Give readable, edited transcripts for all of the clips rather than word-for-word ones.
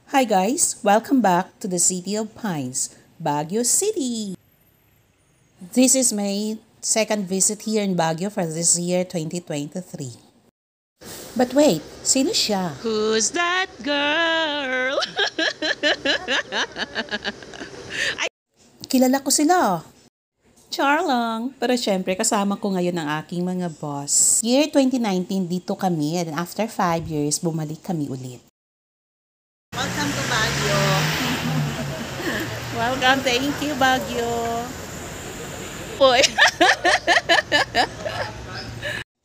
Hi guys, welcome back to the City of Pines, Baguio City. This is my second visit here in Baguio for this year 2023. But wait, sino siya? Who's that girl? Kilala ko sila. Char lang. Pero syempre, kasama ko ngayon ang aking mga boss. Year 2019, dito kami and after 5 years, bumalik kami ulit. Welcome to Baguio. Welcome, thank you Baguio. Boy.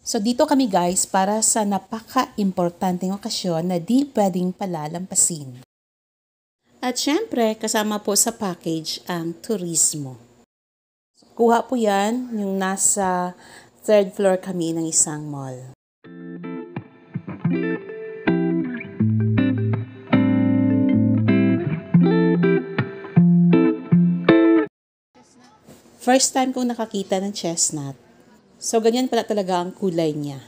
So dito kami guys para sa napaka-importanteng okasyon na di pwedeng palalampasin. At syempre, kasama po sa package ang turismo. Kuha po yan yung nasa third floor kami ng isang mall. First time kong nakakita ng chestnut. So, ganyan pala talaga ang kulay niya.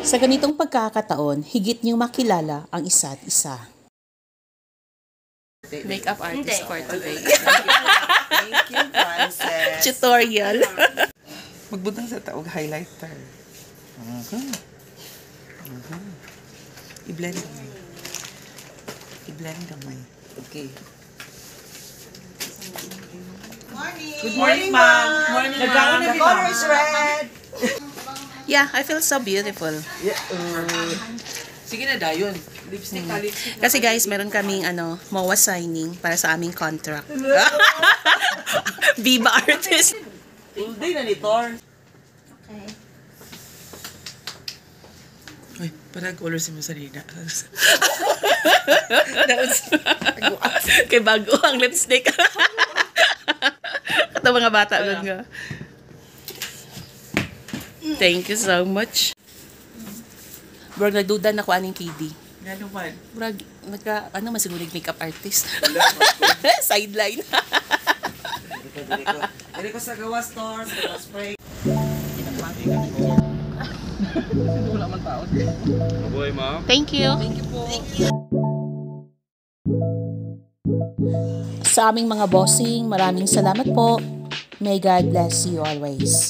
Sa ganitong pagkakataon, higit niyong makilala ang isa't isa. Makeup artist for today. Thank you, Frances. Tutorial. Magbutang sa taog highlighter. I-blend gamay. I-blend gamay. Okay. Good morning, ma'am. Morning, ma'am. The color is red. Yeah, I feel so beautiful. Yeah, sige na, dayon. Lipstick ka, lipstick. Kasi guys, meron kaming MOA signing para sa aming contract. Viva artist. All day na ni Thor. Okay. Uy, parang color si Masarina. Kay bago ang lipstick. Ito mga bata doon nga. Thank you so much. Bro, nagduda na ko aning KD. Gano'n man. Bro, masugulig makeup artist. Sideline. Dili ko sa gawas, Thor. Sa spray. Thank you. Sa aming mga bossing, maraming salamat po. May God bless you always.